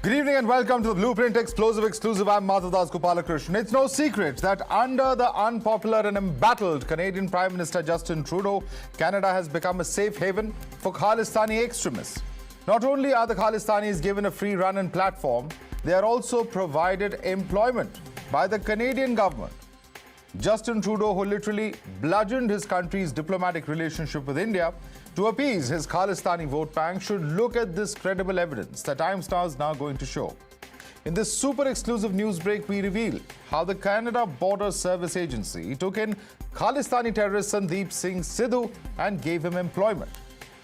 Good evening and welcome to the Blueprint Explosive Exclusive. I'm Madhavdas G. It's no secret that under the unpopular and embattled Canadian Prime Minister Justin Trudeau, Canada has become a safe haven for Khalistani extremists. Not only are the Khalistanis given a free run and platform, they are also provided employment by the Canadian government. Justin Trudeau, who literally bludgeoned his country's diplomatic relationship with India to appease his Khalistani vote bank, should look at this credible evidence that Times Now is now going to show. In this super exclusive news break, we reveal how the Canada Border Service Agency took in Khalistani terrorist Sandeep Singh Sidhu and gave him employment.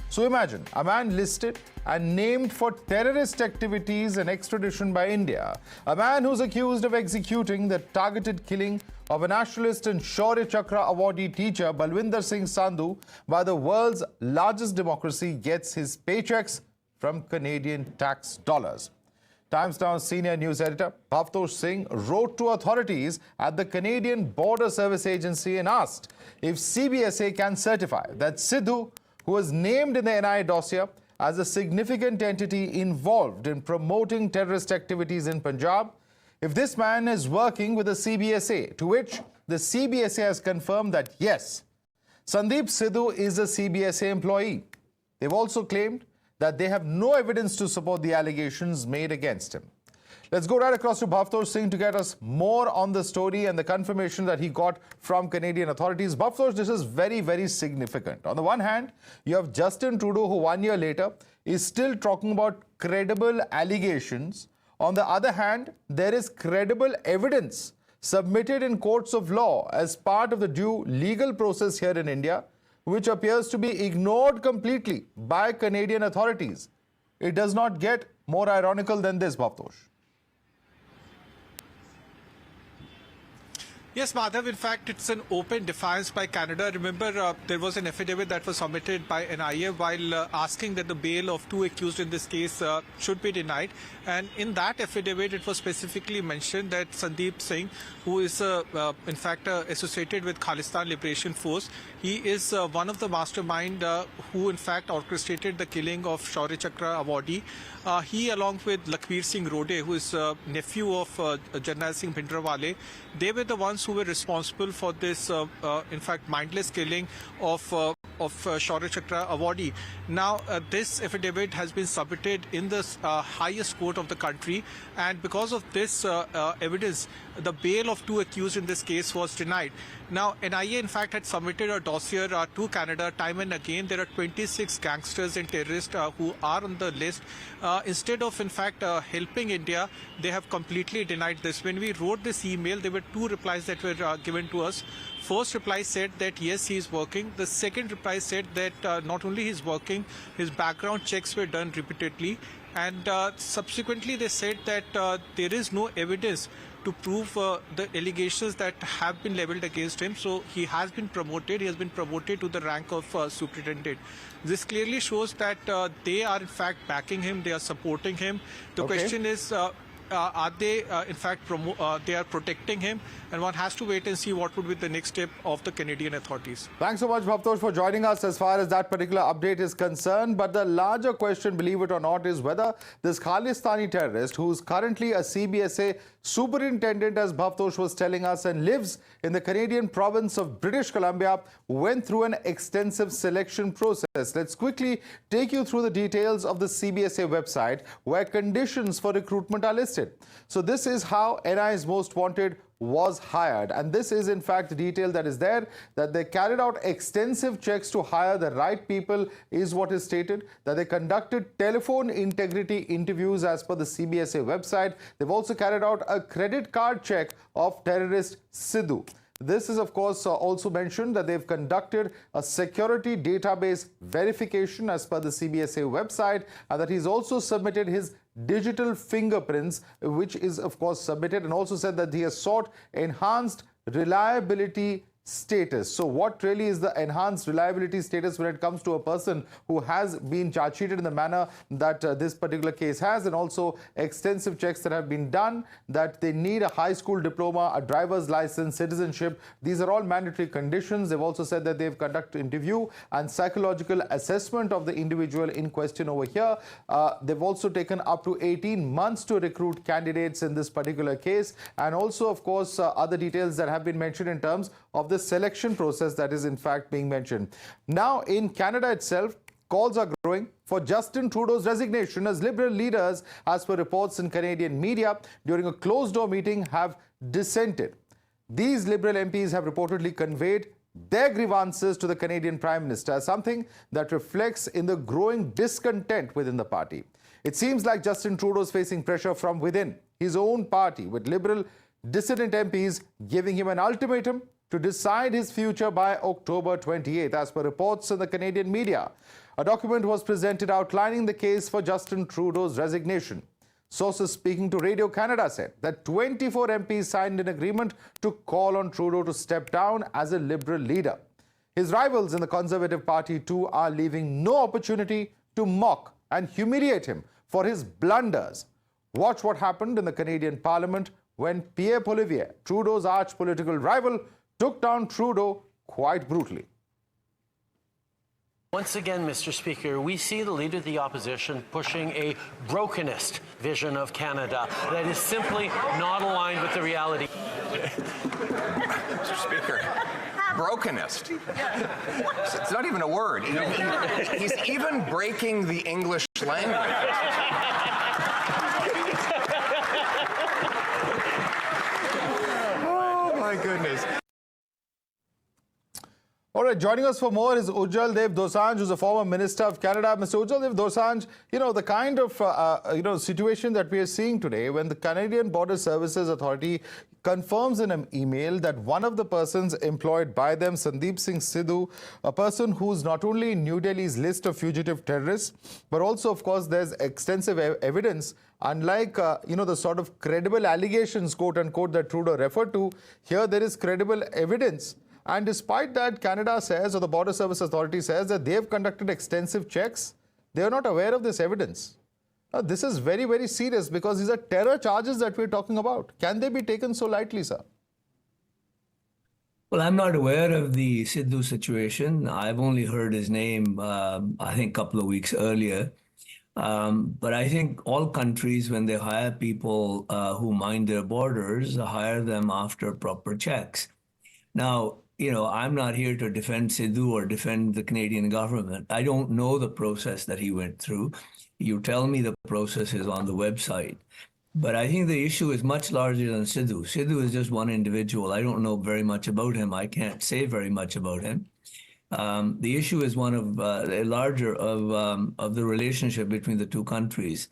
So imagine a man listed and named for terrorist activities and extradition by India, a man who's accused of executing the targeted killing of a nationalist and Shaurya Chakra awardee teacher Balwinder Singh Sandhu by the world's largest democracy, gets his paychecks from Canadian tax dollars. Times Now senior news editor Madhavdas Singh wrote to authorities at the Canadian Border Service Agency and asked if CBSA can certify that Sidhu, who was named in the NIA dossier as a significant entity involved in promoting terrorist activities in Punjab, if this man is working with the CBSA, to which the CBSA has confirmed that yes, Sandeep Sidhu is a CBSA employee. They've also claimed that they have no evidence to support the allegations made against him. Let's go right across to Madhavdas Singh to get us more on the story and the confirmation that he got from Canadian authorities. Madhavdas, this is very, very significant. On the one hand, you have Justin Trudeau, who 1 year later is still talking about credible allegations. On the other hand, there is credible evidence submitted in courts of law as part of the due legal process here in India, which appears to be ignored completely by Canadian authorities. It does not get more ironical than this, Madhavdas. Yes, Madhav, in fact, it's an open defiance by Canada. Remember, there was an affidavit that was submitted by NIA while asking that the bail of two accused in this case should be denied. And in that affidavit, it was specifically mentioned that Sandeep Singh, who is in fact associated with Khalistan Liberation Force, he is one of the mastermind who in fact orchestrated the killing of Shaurya Chakra awardee. He, along with Lakhbir Singh Rode, who is nephew of Jarnail Singh Bhindranwale, they were the ones who were responsible for this, in fact, mindless killing of Shaurya Chakra awardee. Now, this affidavit has been submitted in the highest court of the country, and because of this evidence, the bail of two accused in this case was denied. Now, NIA, in fact, had submitted a dossier to Canada time and again. There are 26 gangsters and terrorists who are on the list. Instead of, in fact, helping India, they have completely denied this. When we wrote this email, there were two replies that were given to us. First reply said that yes, he is working. The second reply said that not only he is working, his background checks were done repeatedly. And subsequently, they said that there is no evidence to prove the allegations that have been leveled against him. So he has been promoted. He has been promoted to the rank of superintendent. This clearly shows that they are in fact backing him. They are supporting him. The question is, are they in fact they are protecting him, and one has to wait and see what would be the next step of the Canadian authorities. Thanks so much, Madhavdas, for joining us as far as that particular update is concerned. But the larger question, believe it or not, is whether this Khalistani terrorist, who's currently a CBSA superintendent, as Madhavdas was telling us, and lives in the Canadian province of British Columbia, went through an extensive selection process. Let's quickly take you through the details of the CBSA website, where conditions for recruitment are listed. So this is how NI's Most Wanted was hired, and this is in fact the detail that is there, that they carried out extensive checks to hire the right people, is what is stated, that they conducted telephone integrity interviews as per the CBSA website. They've also carried out a credit card check of terrorist Sidhu. This is, of course, also mentioned that they've conducted a security database verification as per the CBSA website, and that he's also submitted his digital fingerprints, which is, of course, submitted, and also said that he has sought enhanced reliability status. So what really is the enhanced reliability status when it comes to a person who has been charge sheeted in the manner that this particular case has, and also extensive checks that have been done, that they need a high school diploma, a driver's license, citizenship. These are all mandatory conditions. They've also said that they've conducted interview and psychological assessment of the individual in question over here. They've also taken up to 18 months to recruit candidates in this particular case, and also, of course, other details that have been mentioned in terms of the selection process that is in fact being mentioned. Now, in Canada itself, calls are growing for Justin Trudeau's resignation, as Liberal leaders, as per reports in Canadian media, during a closed-door meeting have dissented. These Liberal MPs have reportedly conveyed their grievances to the Canadian Prime Minister, something that reflects in the growing discontent within the party. It seems like Justin Trudeau is facing pressure from within his own party, with Liberal dissident MPs giving him an ultimatum to decide his future by October 28th, as per reports in the Canadian media. A document was presented outlining the case for Justin Trudeau's resignation. Sources speaking to Radio Canada said that 24 MPs signed an agreement to call on Trudeau to step down as a Liberal leader. His rivals in the Conservative Party too are leaving no opportunity to mock and humiliate him for his blunders. Watch what happened in the Canadian Parliament when Pierre Poilievre, Trudeau's arch political rival, took down Trudeau quite brutally. Once again, Mr. Speaker, we see the Leader of the Opposition pushing a brokenist vision of Canada that is simply not aligned with the reality. Mr. Speaker, brokenist. It's not even a word. You know, he's even breaking the English language. Oh, my goodness. All right, joining us for more is Ujjal Dosan, who's a former Minister of Canada. Mr. Ujjal Dosan, the kind of situation that we are seeing today, when the Canadian Border Services Authority confirms in an email that one of the persons employed by them, Sandeep Singh Sidhu, a person who's not only in New Delhi's list of fugitive terrorists, but also, of course, there's extensive evidence. Unlike, the sort of credible allegations, quote unquote, that Trudeau referred to, here there is credible evidence. And despite that, Canada says, or the Border Service Authority says, that they have conducted extensive checks. They are not aware of this evidence. Now, this is very, very serious, because these are terror charges that we're talking about. Can they be taken so lightly, sir? Well, I'm not aware of the Sidhu situation. I've only heard his name, I think, a couple of weeks earlier. But I think all countries, when they hire people who mind their borders, hire them after proper checks. Now, I'm not here to defend Sidhu or defend the Canadian government. I don't know the process that he went through. You tell me the process is on the website. But I think the issue is much larger than Sidhu. Sidhu is just one individual. I don't know very much about him. I can't say very much about him. The issue is one of larger of the relationship between the two countries,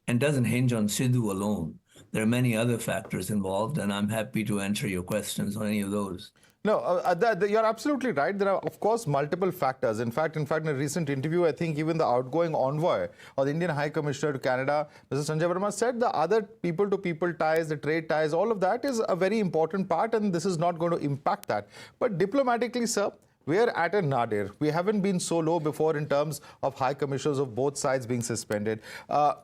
and doesn't hinge on Sidhu alone. There are many other factors involved, and I'm happy to answer your questions on any of those. No, you're absolutely right. There are, of course, multiple factors. In fact, in a recent interview, I think even the outgoing envoy or the Indian High Commissioner to Canada, Mr. Sanjay Verma, said the other people-to-people ties, the trade ties, all of that is a very important part, and this is not going to impact that. But diplomatically, sir, we're at a nadir. We haven't been so low before in terms of high commissioners of both sides being suspended.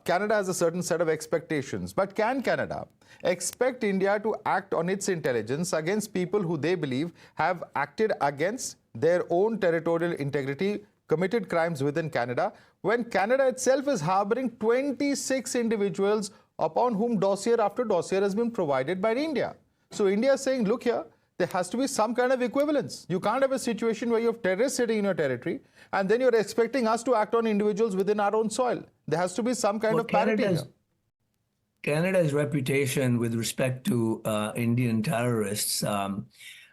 Canada has a certain set of expectations. But can Canada expect India to act on its intelligence against people who they believe have acted against their own territorial integrity, committed crimes within Canada, when Canada itself is harboring 26 individuals upon whom dossier after dossier has been provided by India? So India is saying, look here, there has to be some kind of equivalence. You can't have a situation where you have terrorists sitting in your territory and then you're expecting us to act on individuals within our own soil. There has to be some kind of parity here. Canada's reputation with respect to Indian terrorists,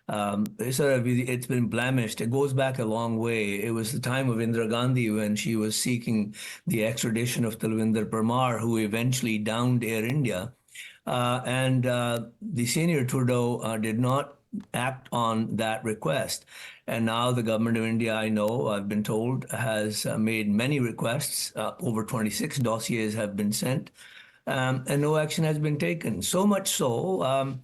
it's been blemished. It goes back a long way. It was the time of Indira Gandhi when she was seeking the extradition of Talwinder Parmar, who eventually downed Air India. The senior Trudeau did not act on that request. And now the government of India, I've been told, has made many requests. Over 26 dossiers have been sent, and no action has been taken. So much so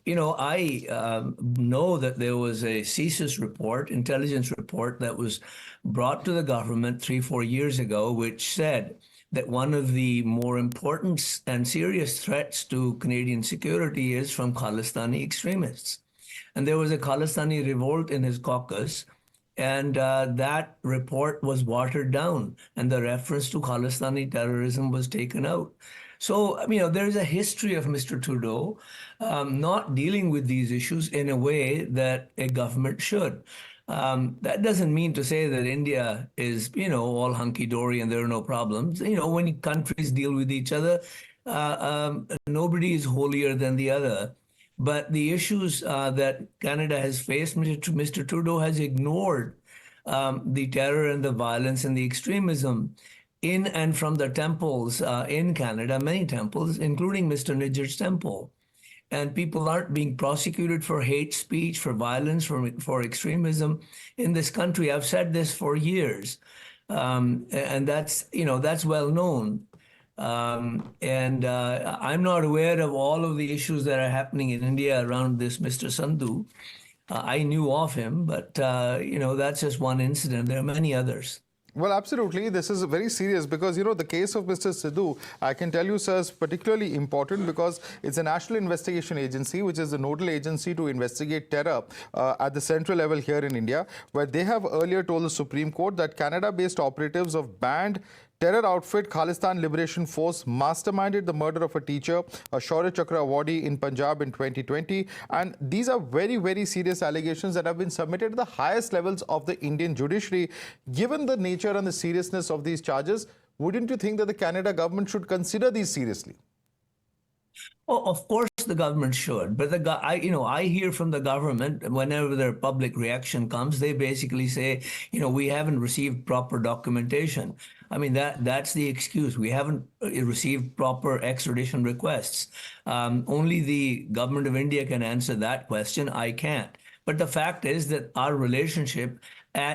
I know that there was a CSIS report, intelligence report, that was brought to the government 3-4 years ago, which said that one of the more important and serious threats to Canadian security is from Khalistani extremists. And there was a Khalistani revolt in his caucus, and that report was watered down, and the reference to Khalistani terrorism was taken out. So, there's a history of Mr. Trudeau not dealing with these issues in a way that a government should. That doesn't mean to say that India is, all hunky-dory and there are no problems. When countries deal with each other, nobody is holier than the other. But the issues that Canada has faced, Mr. Trudeau has ignored the terror and the violence and the extremism in and from the temples in Canada, many temples, including Mr. Nijjar's temple. And people aren't being prosecuted for hate speech, for violence, for extremism in this country. I've said this for years, and that's well known. I'm not aware of all of the issues that are happening in India around this Mr. Sandhu. I knew of him, but that's just one incident. There are many others. Well, absolutely. This is very serious because, the case of Mr. Sidhu, I can tell you, sir, is particularly important because it's a national investigation agency, which is the nodal agency to investigate terror at the central level here in India, where they have earlier told the Supreme Court that Canada-based operatives of banned terror outfit Khalistan Liberation Force masterminded the murder of a teacher, a Shaurya Chakra awardee in Punjab in 2020. And these are very, very serious allegations that have been submitted to the highest levels of the Indian judiciary. Given the nature and the seriousness of these charges, wouldn't you think that the Canada government should consider these seriously? Oh, of course the government should, but I hear from the government whenever their public reaction comes, they basically say, we haven't received proper documentation. I mean, that's the excuse. We haven't received proper extradition requests. Only the government of India can answer that question. I can't. But the fact is that our relationship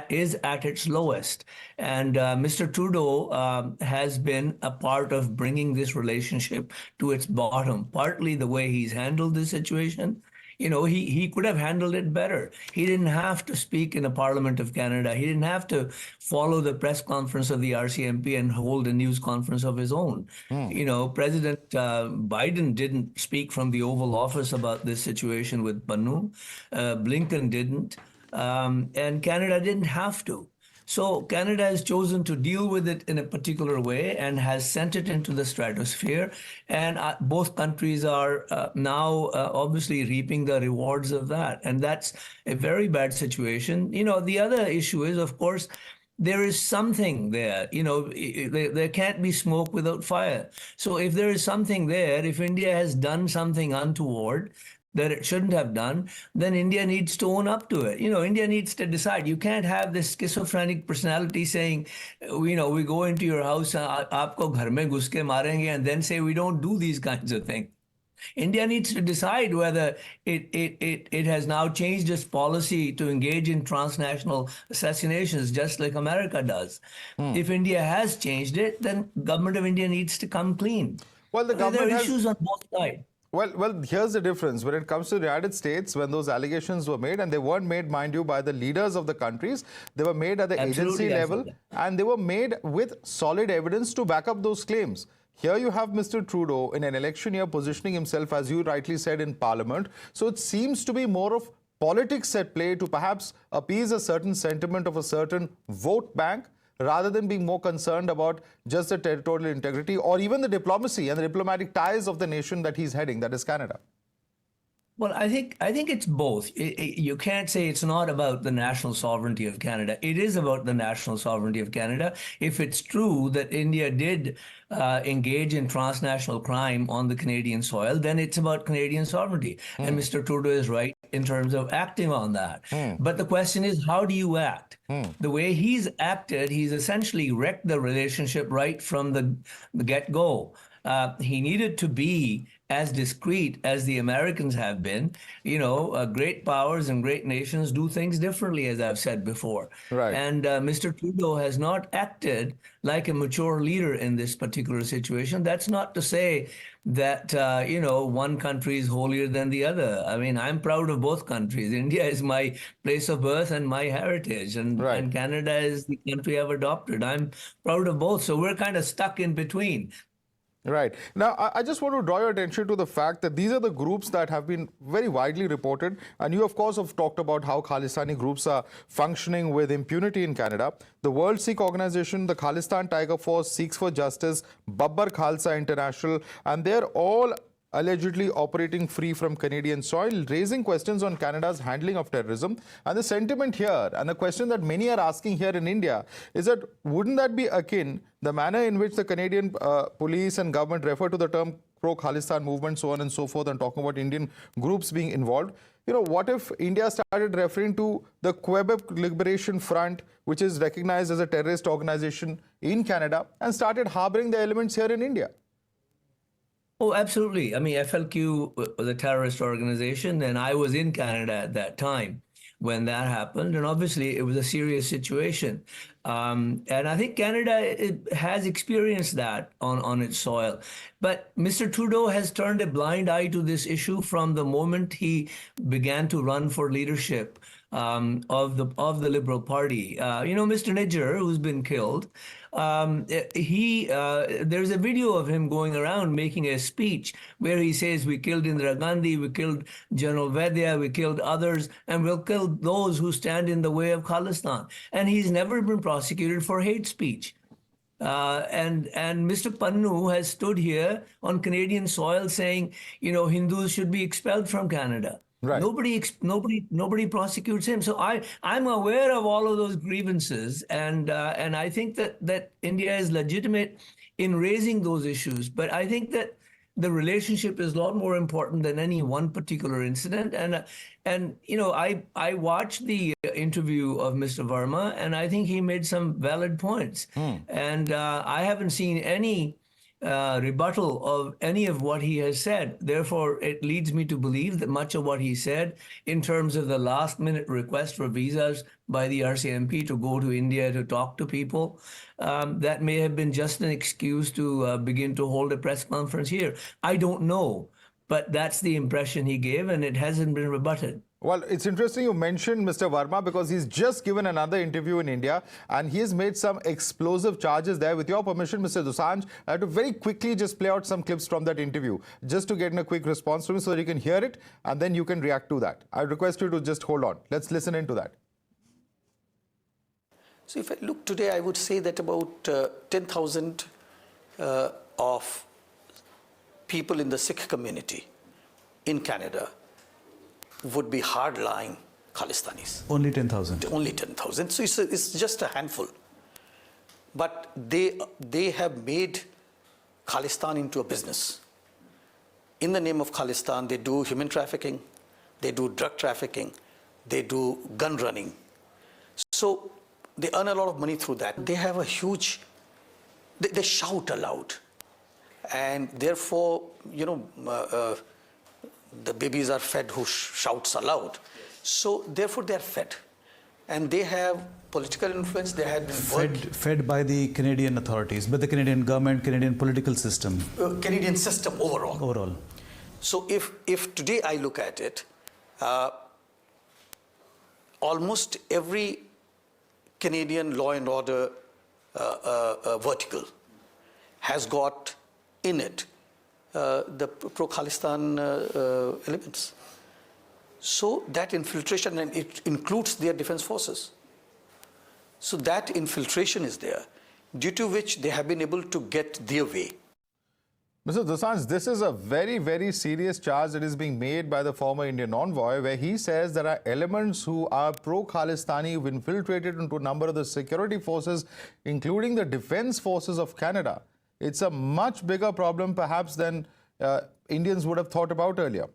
is at its lowest. And Mr. Trudeau has been a part of bringing this relationship to its bottom, partly the way he's handled this situation. He could have handled it better. He didn't have to speak in the Parliament of Canada. He didn't have to follow the press conference of the RCMP and hold a news conference of his own. President Biden didn't speak from the Oval Office about this situation with Banu. Blinken didn't. And Canada didn't have to. So Canada has chosen to deal with it in a particular way and has sent it into the stratosphere. And both countries are now obviously reaping the rewards of that. And that's a very bad situation. The other issue is, of course, there is something there. There can't be smoke without fire. So if there is something there, if India has done something untoward that it shouldn't have done, then India needs to own up to it. India needs to decide. You can't have this schizophrenic personality saying, we go into your house, aapko ghar mein ghus ke marenge, and then say we don't do these kinds of things. India needs to decide whether it has now changed its policy to engage in transnational assassinations, just like America does. If India has changed it, then government of India needs to come clean. Well, the government there are issues on both sides. Well, here's the difference. When it comes to the United States, when those allegations were made, and they weren't made, mind you, by the leaders of the countries, they were made at the agency level, and they were made with solid evidence to back up those claims. Here you have Mr. Trudeau in an election year positioning himself, as you rightly said, in Parliament. So it seems to be more of politics at play to perhaps appease a certain sentiment of a certain vote bank, rather than being more concerned about just the territorial integrity or even the diplomacy and the diplomatic ties of the nation that he's heading, that is Canada. Well, I think it's both. You can't say it's not about the national sovereignty of Canada. It is about the national sovereignty of Canada. If it's true that India did engage in transnational crime on the Canadian soil, then it's about Canadian sovereignty. And Mr. Trudeau is right in terms of acting on that. But the question is, how do you act? The way he's acted, he's essentially wrecked the relationship right from the get-go. He needed to be as discreet as the Americans have been. Great powers and great nations do things differently, as I've said before. Right. And Mr. Trudeau has not acted like a mature leader in this particular situation. That's not to say that, one country is holier than the other. I mean, I'm proud of both countries. India is my place of birth and my heritage, and, Right. and Canada is the country I've adopted. I'm proud of both. So we're kind of stuck in between. Right. Now, I just want to draw your attention to the fact that these are the groups that have been very widely reported. And you, of course, have talked about how Khalistani groups are functioning with impunity in Canada. The World Sikh Organization, the Khalistan Tiger Force, Sikhs for Justice, Babbar Khalsa International, and they're all allegedly operating free from Canadian soil, raising questions on Canada's handling of terrorism. And the sentiment here, and the question that many are asking here in India, is that wouldn't that be akin, the manner in which the Canadian police and government refer to the term pro-Khalistan movement, so on and so forth, and talking about Indian groups being involved? What if India started referring to the Quebec Liberation Front, which is recognized as a terrorist organization in Canada, and started harboring the elements here in India? Oh, absolutely. I mean, FLQ was a terrorist organization, and I was in Canada at that time when that happened. And obviously, it was a serious situation. And I think Canada has experienced that on its soil. But Mr. Trudeau has turned a blind eye to this issue from the moment he began to run for leadership of the Liberal Party. Mr. Nijjar, who's been killed, there's a video of him going around making a speech where he says, we killed Indira Gandhi, we killed General Vaidya, we killed others, and we'll kill those who stand in the way of Khalistan. And he's never been prosecuted for hate speech. And Mr. Pannu has stood here on Canadian soil saying, Hindus should be expelled from Canada. Right. Nobody prosecutes him. So I'm aware of all of those grievances, and I think that India is legitimate in raising those issues. But I think that the relationship is a lot more important than any one particular incident. And I watched the interview of Mr. Verma, and I think he made some valid points. And I haven't seen any rebuttal of any of what he has said. Therefore, it leads me to believe that much of what he said in terms of the last-minute request for visas by the RCMP to go to India to talk to people, that may have been just an excuse to begin to hold a press conference here. I don't know, but that's the impression he gave, and it hasn't been rebutted. Well, it's interesting you mentioned Mr. Verma because he's just given another interview in India and he has made some explosive charges there. With your permission, Mr. Dosanjh, I have to very quickly just play out some clips from that interview just to get a quick response from you so that you can hear it and then you can react to that. I request you to just hold on. Let's listen into that. So if I look today, I would say that about 10,000 of people in the Sikh community in Canada would be hardline Khalistanis. Only 10,000? Only 10,000. So it's just a handful. But they have made Khalistan into a business. In the name of Khalistan, they do human trafficking, they do drug trafficking, they do gun running. So they earn a lot of money through that. They have a huge, they shout aloud. And therefore, the babies are fed who shouts aloud. So therefore they are fed. And they have political influence. They had fed by the Canadian authorities, by the Canadian government, Canadian political system. Canadian system overall. Overall. So if today I look at it, almost every Canadian law and order vertical has got in it the pro-Khalistan elements. So that infiltration, and it includes their defense forces. So that infiltration is there, due to which they have been able to get their way. Mr. Dosanjh, this is a very, very serious charge that is being made by the former Indian envoy, where he says there are elements who are pro-Khalistani who've infiltrated into a number of the security forces, including the defense forces of Canada. It's a much bigger problem, perhaps, than Indians would have thought about earlier.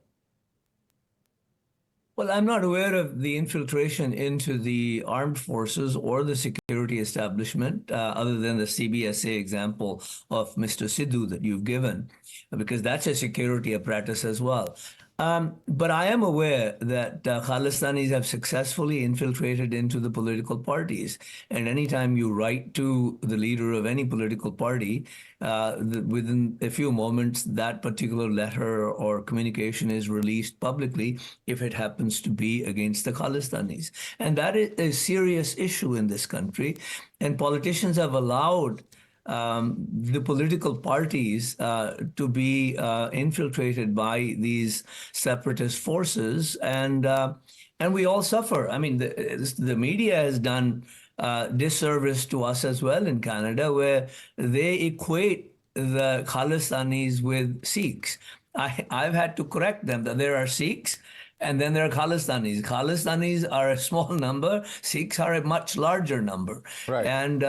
Well, I'm not aware of the infiltration into the armed forces or the security establishment, other than the CBSA example of Mr. Sidhu that you've given, because that's a security apparatus as well. But I am aware that Khalistanis have successfully infiltrated into the political parties. And anytime you write to the leader of any political party, within a few moments, that particular letter or communication is released publicly if it happens to be against the Khalistanis. And that is a serious issue in this country. And politicians have allowed the political parties to be infiltrated by these separatist forces, and we all suffer. I mean, the media has done disservice to us as well in Canada, where they equate the Khalistanis with Sikhs. I've had to correct them that there are Sikhs and then there are Khalistanis. Khalistanis are a small number. Sikhs are a much larger number. Right. And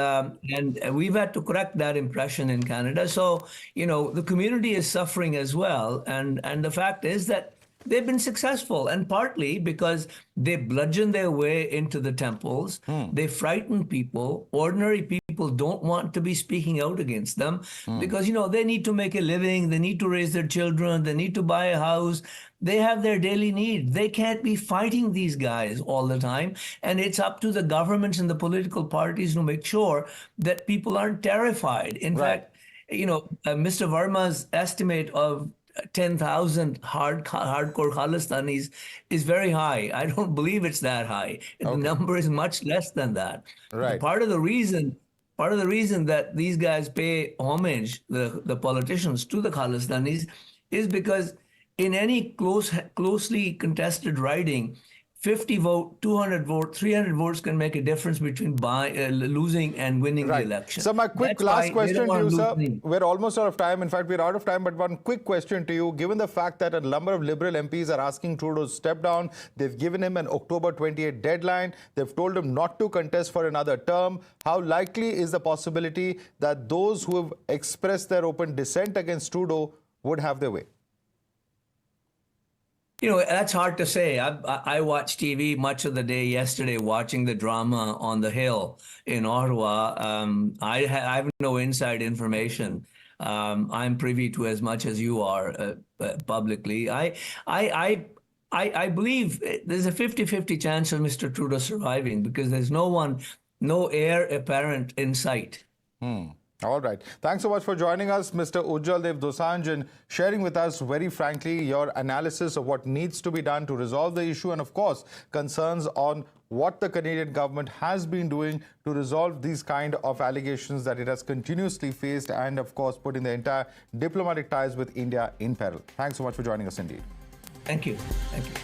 we've had to correct that impression in Canada. So, the community is suffering as well. And the fact is that they've been successful, and partly because they bludgeon their way into the temples. They frighten people. Ordinary people don't want to be speaking out against them because, they need to make a living. They need to raise their children. They need to buy a house. They have their daily needs. They can't be fighting these guys all the time. And it's up to the governments and the political parties to make sure that people aren't terrified. In fact, Mr. Verma's estimate of 10,000 hardcore Khalistanis is very high. I don't believe it's that high. Okay. The number is much less than that. Right. Part of the reason that these guys pay homage, the politicians, to the Khalistanis is because in any closely contested riding, 50 vote, 200 vote, 300 votes can make a difference between losing and winning the election. So my quick last question to you, sir. We're almost out of time. In fact, we're out of time. But one quick question to you. Given the fact that a number of Liberal MPs are asking Trudeau to step down, they've given him an October 28 deadline. They've told him not to contest for another term. How likely is the possibility that those who have expressed their open dissent against Trudeau would have their way? That's hard to say. I watched TV much of the day yesterday, watching the drama on the Hill in Ottawa. I have no inside information. I'm privy to as much as you are publicly. I believe there's a 50-50 chance of Mr. Trudeau surviving because there's no heir apparent in sight. All right. Thanks so much for joining us, Mr. Ujjal Dosan, and sharing with us very frankly your analysis of what needs to be done to resolve the issue and, of course, concerns on what the Canadian government has been doing to resolve these kind of allegations that it has continuously faced and, of course, putting the entire diplomatic ties with India in peril. Thanks so much for joining us indeed. Thank you. Thank you.